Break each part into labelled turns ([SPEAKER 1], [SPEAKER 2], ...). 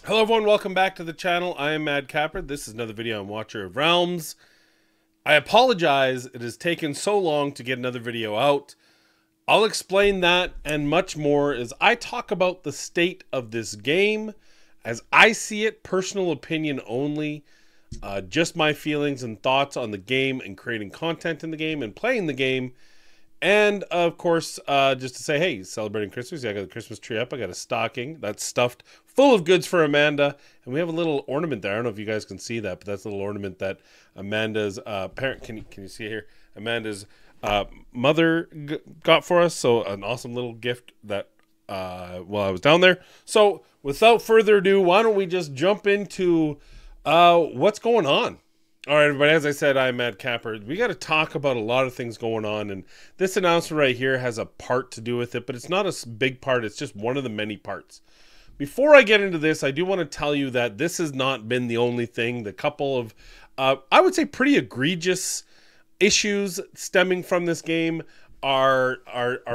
[SPEAKER 1] Hello everyone, welcome back to the channel. I am Mad Capper. This is another video on Watcher of Realms. I apologize, it has taken so long to get another video out. I'll explain that and much more as I talk about the state of this game as I see it, personal opinion only, just my feelings and thoughts on the game and creating content in the game and playing the game. And of course, just to say, hey, celebrating Christmas. Yeah, I got the Christmas tree up. I got a stocking that's stuffed full of goods for Amanda. And we have a little ornament there. I don't know if you guys can see that, but that's a little ornament that Amanda's parent, can you see it here? Amanda's mother got for us. So an awesome little gift that while I was down there. So without further ado, why don't we just jump into what's going on? All right, everybody, as I said, I'm Mad Capper. We got to talk about a lot of things going on, and this announcement right here has a part to do with it, but it's not a big part. It's just one of the many parts. Before I get into this, I do want to tell you that this has not been the only thing. The couple of, I would say, pretty egregious issues stemming from this game are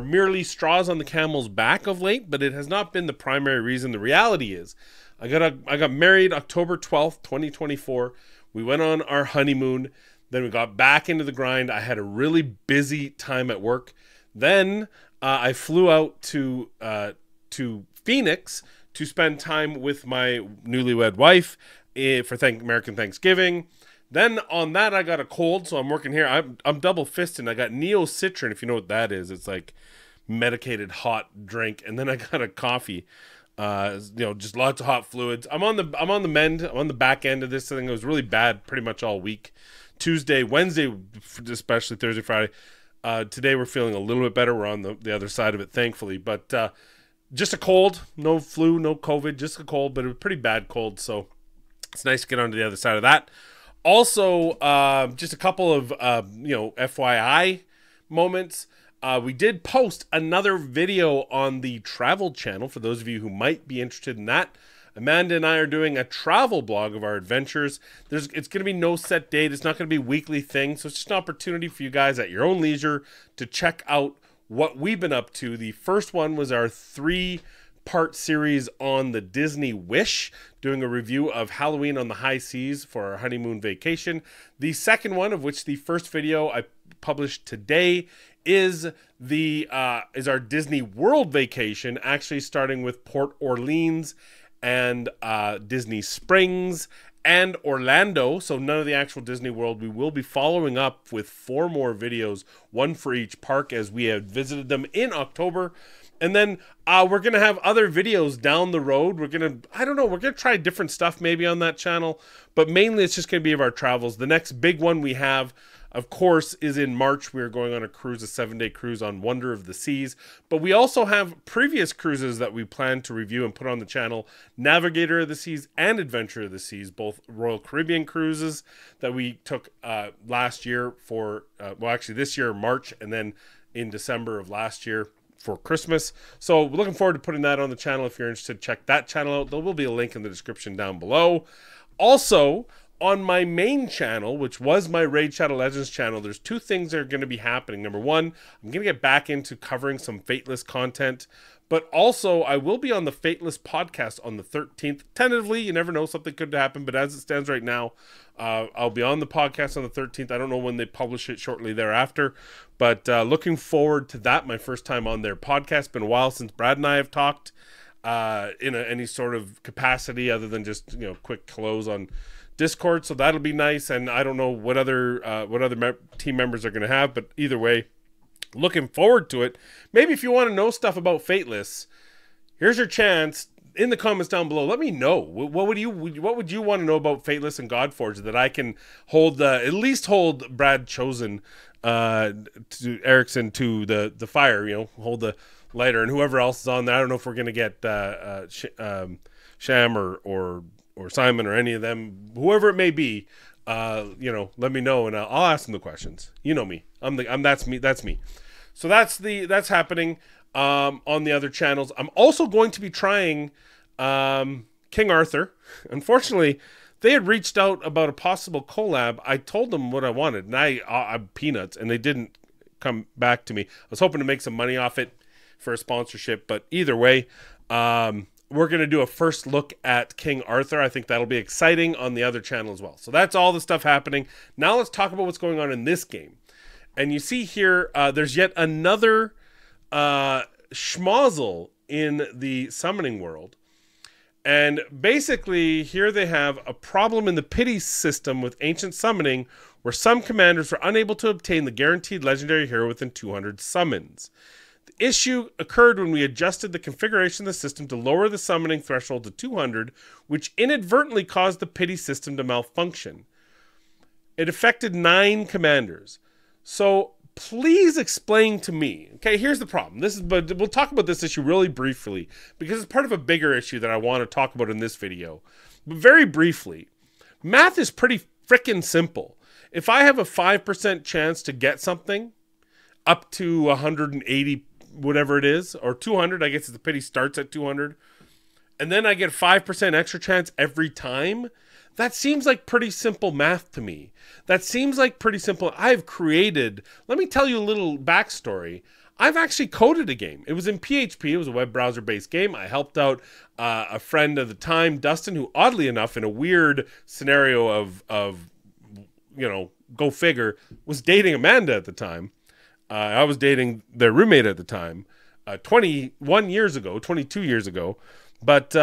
[SPEAKER 1] merely straws on the camel's back of late, but it has not been the primary reason. The reality is, I got married October 12th, 2024. We went on our honeymoon, then we got back into the grind. I had a really busy time at work. Then I flew out to Phoenix to spend time with my newlywed wife for American Thanksgiving. Then on that, I got a cold, so I'm working here. I'm double fisting. I got Neocitrin, if you know what that is. It's like medicated hot drink, and then I got a coffee. Just lots of hot fluids. I'm on the mend. I'm on the back end of this thing. It was really bad pretty much all week. Tuesday, Wednesday, especially Thursday, Friday. Today we're feeling a little bit better. We're on the other side of it, thankfully. But just a cold, no flu, no COVID, just a cold, but it was a pretty bad cold. So it's nice to get onto the other side of that. Also, just a couple of FYI moments. We did post another video on the travel channel for those of you who might be interested in that. Amanda and I are doing a travel blog of our adventures. It's going to be no set date. It's not going to be a weekly thing. So it's just an opportunity for you guys at your own leisure to check out what we've been up to. The first one was our 3-part series on the Disney Wish, doing a review of Halloween on the High Seas for our honeymoon vacation. The second one, of which the first video I published today, is our Disney World vacation, actually starting with Port Orleans and Disney Springs and Orlando. So none of the actual Disney World. We will be following up with 4 more videos, one for each park, as we have visited them in October. And then we're going to have other videos down the road. We're going to try different stuff maybe on that channel, but mainly it's just going to be of our travels. The next big one we have, of course, is in March. We are going on a cruise, a 7-day cruise on Wonder of the Seas. But we also have previous cruises that we plan to review and put on the channel. Navigator of the Seas and Adventure of the Seas, both Royal Caribbean cruises that we took last year for, this year, March, and then in December of last year for Christmas. So we're looking forward to putting that on the channel. If you're interested, check that channel out. There will be a link in the description down below. Also, on my main channel, which was my Raid Shadow Legends channel, there's 2 things that are going to be happening. Number one, I'm going to get back into covering some Fateless content, but also I will be on the Fateless podcast on the 13th. Tentatively, you never know, something could happen, but as it stands right now, I'll be on the podcast on the 13th. I don't know when they publish it, shortly thereafter, but looking forward to that. My first time on their podcast. Been a while since Brad and I have talked in any sort of capacity other than just quick close on Discord, so that'll be nice. And I don't know what other team members are going to have, but either way, looking forward to it. Maybe if you want to know stuff about Fateless, here's your chance in the comments down below. Let me know what would you want to know about Fateless and Godforge that I can hold at least hold Brad Chosen to Erickson to the fire. Hold the lighter and whoever else is on there. I don't know if we're gonna get Sham or Simon or any of them, whoever it may be, let me know and I'll ask them the questions. You know me. That's me. So that's happening on the other channels. I'm also going to be trying King Arthur. Unfortunately, they had reached out about a possible collab. I told them what I wanted, and I'm peanuts, and they didn't come back to me. I was hoping to make some money off it for a sponsorship, but either way, we're going to do a first look at King Arthur. I think that'll be exciting on the other channel as well. So that's all the stuff happening. Now let's talk about what's going on in this game. And you see here, there's yet another schmozzle in the summoning world. And basically, here they have a problem in the pity system with ancient summoning, where some commanders were unable to obtain the guaranteed legendary hero within 200 summons. The issue occurred when we adjusted the configuration of the system to lower the summoning threshold to 200, which inadvertently caused the pity system to malfunction. It affected 9 commanders. So please explain to me. Okay, here's the problem. But we'll talk about this issue really briefly because it's part of a bigger issue that I want to talk about in this video. But very briefly, math is pretty freaking simple. If I have a 5% chance to get something up to 180, whatever it is, or 200, I guess the pity starts at 200, and then I get 5% extra chance every time, that seems like pretty simple math to me. That seems like pretty simple. I've created, let me tell you a little backstory. I've actually coded a game. It was in PHP. It was a web browser-based game. I helped out a friend at the time, Dustin, who oddly enough, in a weird scenario of you know, go figure, was dating Amanda at the time. I was dating their roommate at the time, 21 years ago, 22 years ago. But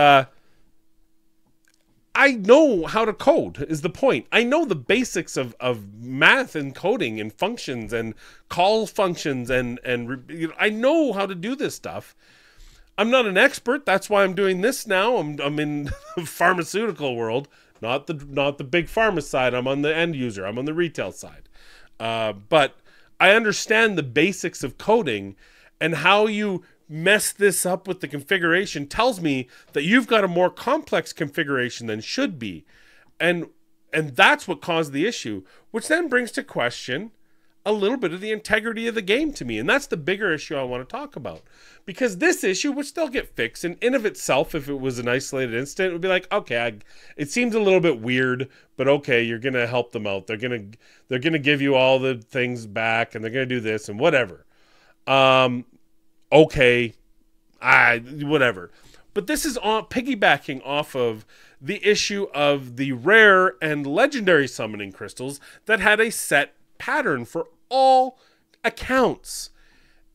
[SPEAKER 1] I know how to code is the point. I know the basics of math and coding and functions and call functions and you know, I know how to do this stuff. I'm not an expert. That's why I'm doing this now. I'm in the pharmaceutical world, not the big pharma side. I'm on the end user. I'm on the retail side. But I understand the basics of coding, and how you mess this up with the configuration tells me that you've got a more complex configuration than should be. And that's what caused the issue, which then brings to question a little bit of the integrity of the game to me. And that's the bigger issue I want to talk about. Because this issue, which they'll get fixed, and in of itself, if it was an isolated incident, it would be like, okay, it seems a little bit weird, but okay, you're going to help them out. They're going to give you all the things back, and they're going to do this and whatever. Okay, whatever. But this is piggybacking off of the issue of the rare and legendary summoning crystals that had a set pattern for all accounts.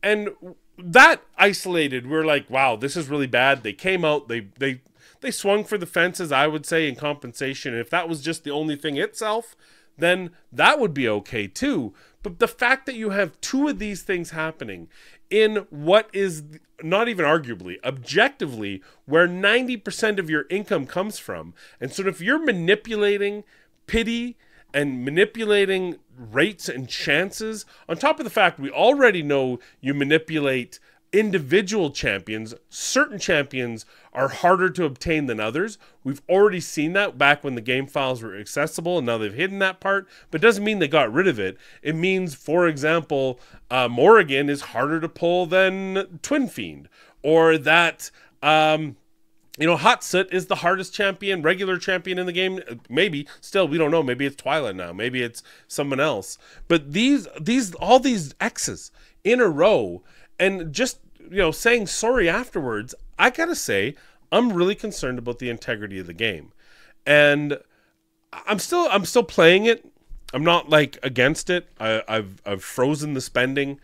[SPEAKER 1] And that isolated, we're like, wow, this is really bad. They came out, they swung for the fences, I would say, in compensation. And if that was just the only thing itself, then that would be okay too. But the fact that you have 2 of these things happening in what is not even arguably, objectively, where 90% of your income comes from. And so if you're manipulating pity and manipulating rates and chances, on top of the fact we already know you manipulate individual champions, certain champions are harder to obtain than others. We've already seen that back when the game files were accessible, and now they've hidden that part, but it doesn't mean they got rid of it. It means, for example, Morrigan is harder to pull than Twin Fiend, or that you know, Hot Soot is the hardest champion, regular champion in the game. Maybe, still, we don't know. Maybe it's Twilight now. Maybe it's someone else. But all these X's in a row, and just, you know, saying sorry afterwards, I gotta say, I'm really concerned about the integrity of the game. And I'm still playing it. I'm not like against it. I've frozen the spending.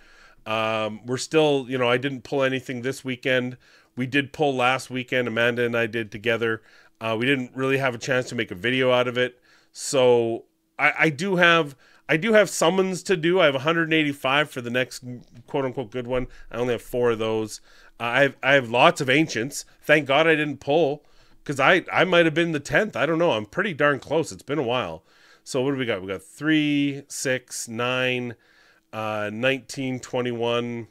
[SPEAKER 1] We're still, you know, I didn't pull anything this weekend. We did pull last weekend. Amanda and I did together. We didn't really have a chance to make a video out of it. So I do have summons to do. I have 185 for the next quote unquote good one. I only have 4 of those. I have lots of ancients. Thank God I didn't pull, because I might have been the 10th. I don't know. I'm pretty darn close. It's been a while. So what do we got? We got 3, 6, 9, 19, 21,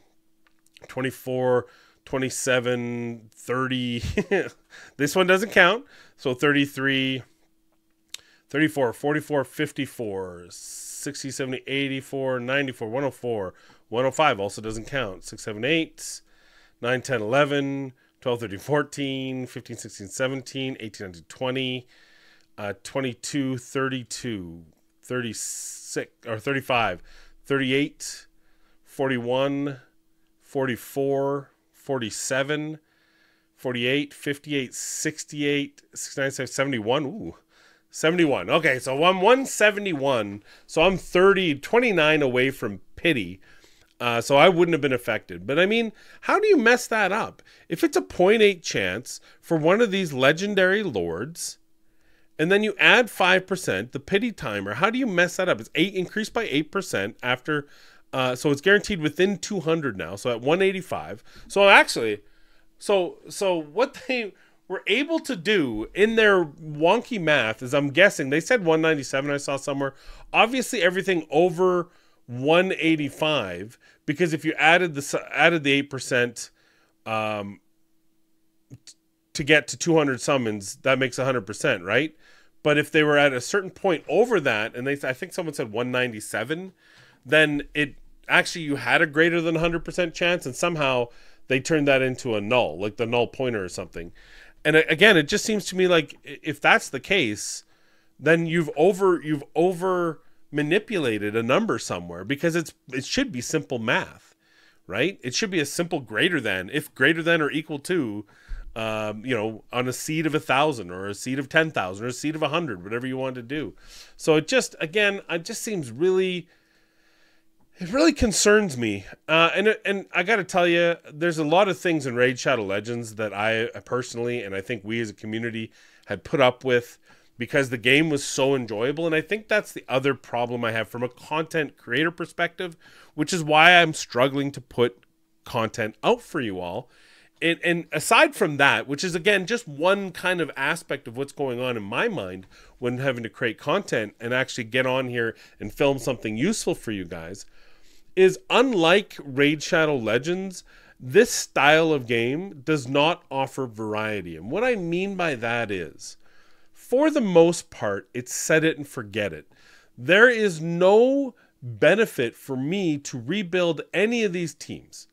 [SPEAKER 1] 24, 27, 30. This one doesn't count. So 33, 34, 44, 54, 60, 70, 84, 94, 104, 105 also doesn't count. 6, 7, 8, 9, 10, 11, 12, 13, 14, 15, 16, 17, 18, 19, 20, 22, 32, 36, or 35, 38, 41, 44, 47, 48, 58, 68, 69, 71. Ooh, 71. Okay, so I'm 171. So I'm 29 away from pity. So I wouldn't have been affected. But I mean, how do you mess that up? If it's a 0.8 chance for one of these legendary lords, and then you add 5%, the pity timer, how do you mess that up? It's increased by 8% after, so it's guaranteed within 200 now. So at 185. So actually, so what they were able to do in their wonky math is, I'm guessing, they said 197 I saw somewhere. Obviously everything over 185, because if you added the 8% to get to 200 summons, that makes 100%, right? But if they were at a certain point over that, and I think someone said 197, then it actually, you had a greater than 100% chance, and somehow they turned that into a null, like the null pointer or something. And again, it just seems to me like if that's the case, then you've over manipulated a number somewhere, because it should be simple math, right? It should be a simple greater than, if greater than or equal to, on a seed of 1,000 or a seed of 10,000 or a seed of 100, whatever you want to do. So it just seems really, it really concerns me. And I got to tell you, there's a lot of things in Raid Shadow Legends that I personally, and I think we as a community, had put up with because the game was so enjoyable. And I think that's the other problem I have from a content creator perspective, which is why I'm struggling to put content out for you all. And aside from that, which is, again, just one kind of aspect of what's going on in my mind when having to create content and actually get on here and film something useful for you guys, is unlike Raid Shadow Legends, this style of game does not offer variety. And what I mean by that is, for the most part, it's set it and forget it. There is no benefit for me to rebuild any of these teams.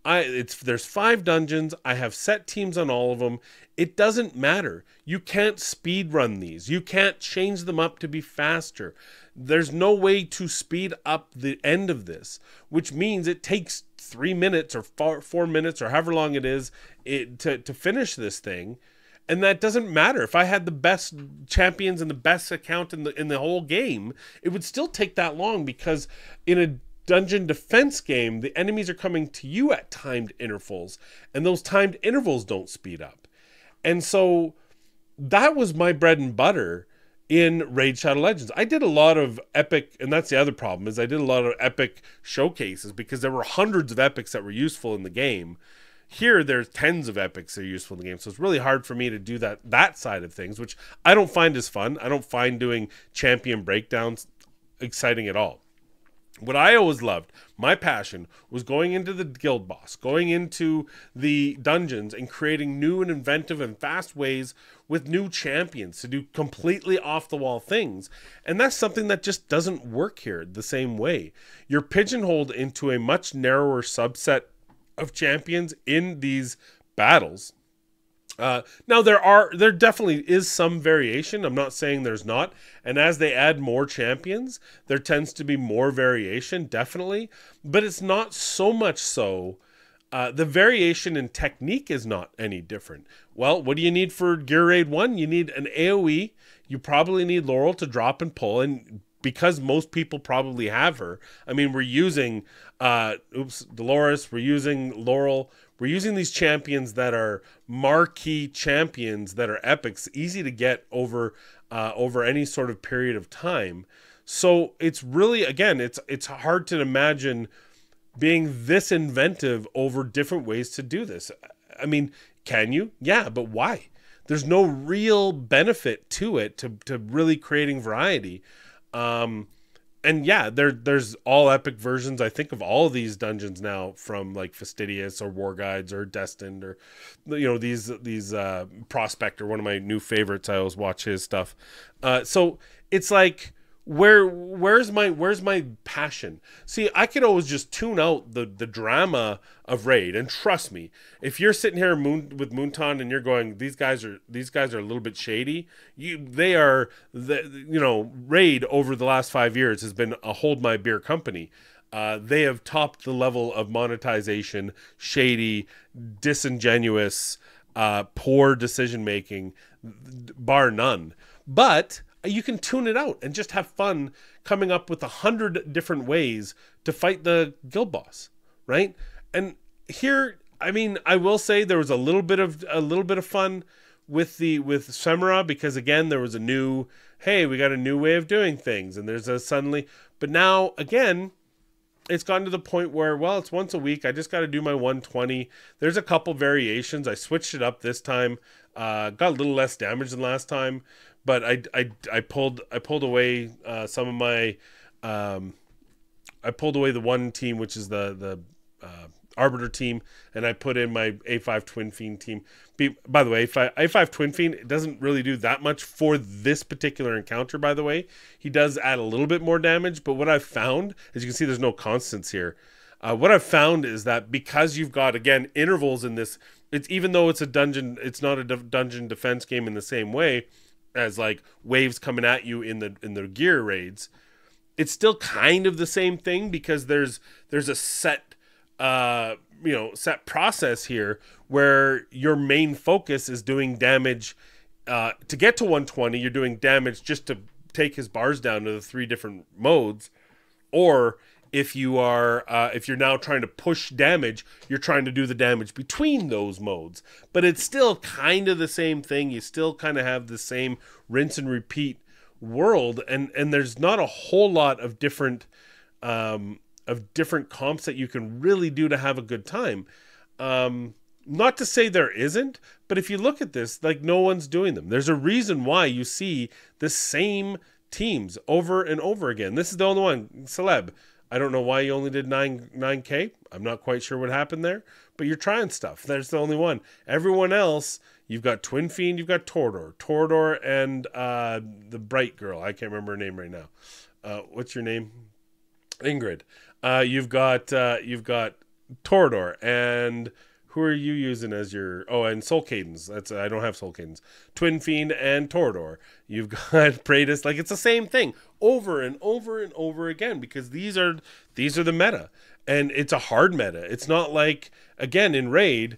[SPEAKER 1] There's 5 dungeons. I have set teams on all of them. It doesn't matter. You can't speed run these. You can't change them up to be faster. There's no way to speed up the end of this, which means it takes 3 minutes or 4 minutes or however long it is to finish this thing. And that doesn't matter. If I had the best champions and the best account in the whole game, it would still take that long, because in a dungeon defense game, the enemies are coming to you at timed intervals, and those timed intervals don't speed up. And so that was my bread and butter in Raid Shadow Legends. I did a lot of epic, and that's the other problem, is I did a lot of epic showcases because there were hundreds of epics that were useful in the game. Here, there's tens of epics that are useful in the game, so it's really hard for me to do that side of things, which I don't find as fun. I don't find doing champion breakdowns exciting at all. What I always loved, my passion, was going into the guild boss, going into the dungeons and creating new and inventive and fast ways with new champions to do completely off-the-wall things. And that's something that just doesn't work here the same way. You're pigeonholed into a much narrower subset of champions in these battles. Now there definitely is some variation. I'm not saying there's not. And as they add more champions, there tends to be more variation, definitely. But it's not so much so. The variation in technique is not any different. Well, what do you need for Gear Raid 1? You need an AoE. You probably need Laurel to drop and pull. And because most people probably have her, I mean, we're using Dolores, we're using Laurel, we're using these champions that are marquee champions that are epics, easy to get over any sort of period of time. So it's really, again, it's hard to imagine being this inventive over different ways to do this. I mean, can you? Yeah, but why? There's no real benefit to it, to really creating variety. And yeah, there's all epic versions, I think, of all of these dungeons now, from like Fastidious or War Guides or Destined, or these Prospector, one of my new favorites. I always watch his stuff. So it's like, where's my passion? See, I could always just tune out the drama of Raid, and trust me, if you're sitting here with Moonton and you're going, these guys are a little bit shady, Raid over the last 5 years has been a hold my beer company. They have topped the level of monetization, shady, disingenuous, poor decision making, bar none. But you can tune it out and just have fun coming up with 100 different ways to fight the guild boss, right? And here, I mean, I will say there was a little bit of fun with Samura, because again, there was a new, hey, we got a new way of doing things, and there's a suddenly, but now again, it's gotten to the point where, well, it's once a week. I just got to do my 120. There's a couple variations. I switched it up this time. Got a little less damage than last time, but I pulled away some of my. I pulled away the one team, which is the Arbiter team, and I put in my A5 Twin Fiend team. By the way, A5 Twin Fiend, it doesn't really do that much for this particular encounter, by the way. He does add a little bit more damage, but what I've found, as you can see, there's no constants here. What I've found is that because you've got, again, intervals in this, it's, even though it's a dungeon, it's not a dungeon defense game in the same way as like waves coming at you in the gear raids. It's still kind of the same thing, because there's a set set process here where your main focus is doing damage to get to 120. You're doing damage just to take his bars down to the 3 different modes, or if you are if you're now trying to push damage, you're trying to do the damage between those modes. But it's still kind of the same thing. You still kind of have the same rinse and repeat world, and there's not a whole lot of different comps that you can really do to have a good time. Not to say there isn't, but if you look at this, like, no one's doing them. There's a reason why you see the same teams over and over again. This is the only one, Celeb. I don't know why you only did 9K. I'm not quite sure what happened there, but you're trying stuff. There's the only one. Everyone else, you've got Twin Fiend, you've got Torador, and the bright girl. I can't remember her name right now. What's your name? Ingrid. You've got Torador, and who are you using as your? Oh, and Soul Cadence. I don't have Soul Cadence. Twin Fiend and Torador. You've got Praetus. Like, it's the same thing over and over and over again, because these are the meta, and it's a hard meta. It's not like, again, in Raid,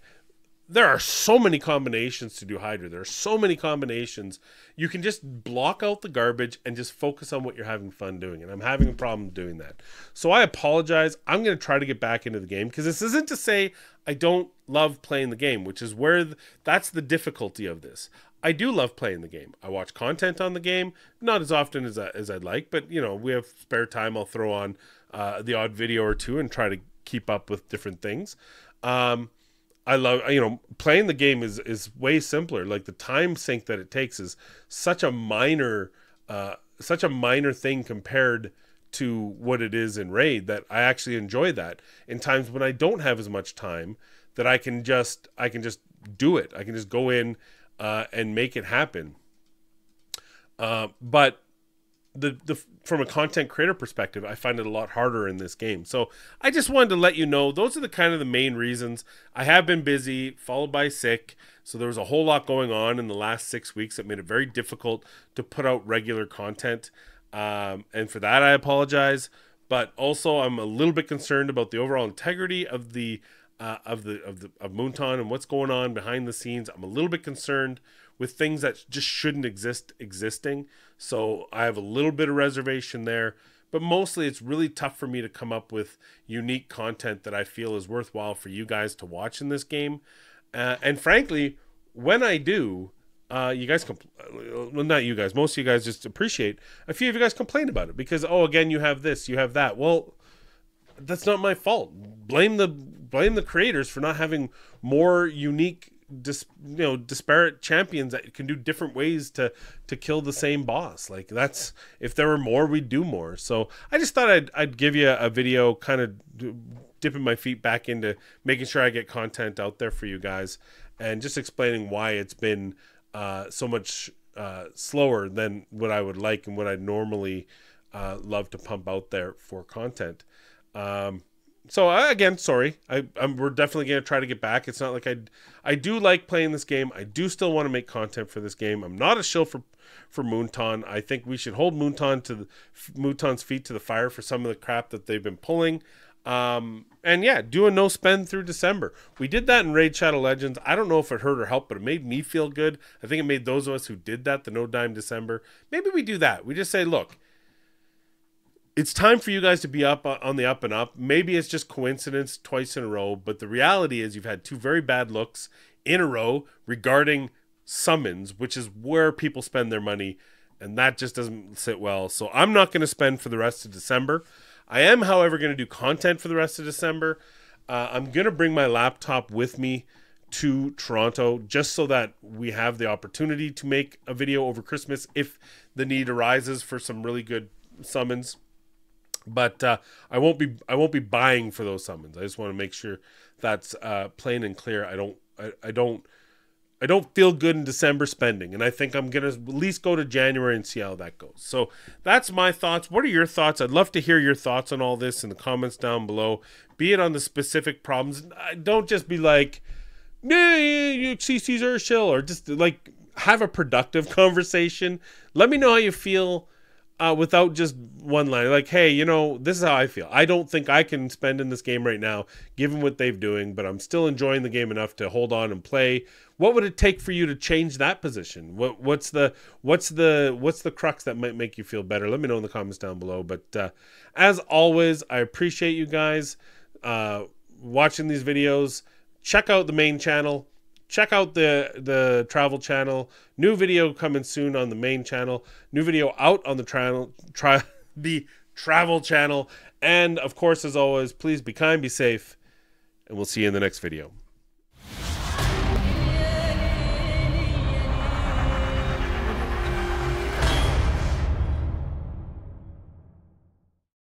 [SPEAKER 1] there are so many combinations to do Hydra. There are so many combinations. You can just block out the garbage and just focus on what you're having fun doing. And I'm having a problem doing that. So I apologize. I'm going to try to get back into the game, because this isn't to say I don't love playing the game, which is where that's the difficulty of this. I do love playing the game. I watch content on the game, not as often as I'd like, but you know, we have spare time. I'll throw on the odd video or two and try to keep up with different things. I love, playing the game is way simpler. Like, the time sink that it takes is such a minor thing compared to what it is in Raid, that I actually enjoy that in times when I don't have as much time, that I can just do it. I can just go in and make it happen. But from a content creator perspective, I find it a lot harder in this game. So I just wanted to let you know, those are the main reasons. I have been busy, followed by sick. So there was a whole lot going on in the last 6 weeks that made it very difficult to put out regular content. And for that, I apologize. But also, I'm a little bit concerned about the overall integrity of Moonton and what's going on behind the scenes. I'm a little bit concerned with things that just shouldn't existing. So I have a little bit of reservation there, but mostly it's really tough for me to come up with unique content that I feel is worthwhile for you guys to watch in this game. And frankly, when I do, you guys, well, not you guys, most of you guys just appreciate. A few of you guys complain about it because, oh, again, you have this, you have that. Well, that's not my fault. Blame the creators for not having more unique, disparate champions that can do different ways to kill the same boss. Like, that's, if there were more, we'd do more. So I just thought I'd give you a video, kind of dipping my feet back into making sure I get content out there for you guys, and just explaining why it's been so much slower than what I would like and what I'd normally love to pump out there for content. So again, sorry. We're definitely going to try to get back. It's not like I do like playing this game. I do still want to make content for this game. I'm not a shill for Moonton. I think we should hold Moonton's feet to the fire for some of the crap that they've been pulling. And yeah, do a no spend through December. We did that in Raid Shadow Legends. I don't know if it hurt or helped, but it made me feel good. I think it made those of us who did that, the no dime December. Maybe we do that. We just say, look, it's time for you guys to be up on the up and up. Maybe it's just coincidence twice in a row, but the reality is you've had two very bad looks in a row regarding summons, which is where people spend their money, and that just doesn't sit well. So I'm not going to spend for the rest of December. I am, however, going to do content for the rest of December. I'm going to bring my laptop with me to Toronto just so that we have the opportunity to make a video over Christmas if the need arises for some really good summons. But I won't be buying for those summons. I just want to make sure that's plain and clear. I don't feel good in December spending, and I think I'm gonna at least go to January and see how that goes. So that's my thoughts. What are your thoughts? I'd love to hear your thoughts on all this in the comments down below. Be it on the specific problems. Don't just be like, "Nah, CCs are a shill," or just like have a productive conversation. Let me know how you feel. Without just one line, like, hey, you know, this is how I feel. I don't think I can spend in this game right now, given what they're doing, but I'm still enjoying the game enough to hold on and play. What would it take for you to change that position? What's the crux that might make you feel better? Let me know in the comments down below. But as always, I appreciate you guys watching these videos. Check out the main channel. Check out the travel channel. New video coming soon on the main channel. New video out on the travel channel. And of course, as always, please be kind, be safe, and we'll see you in the next video.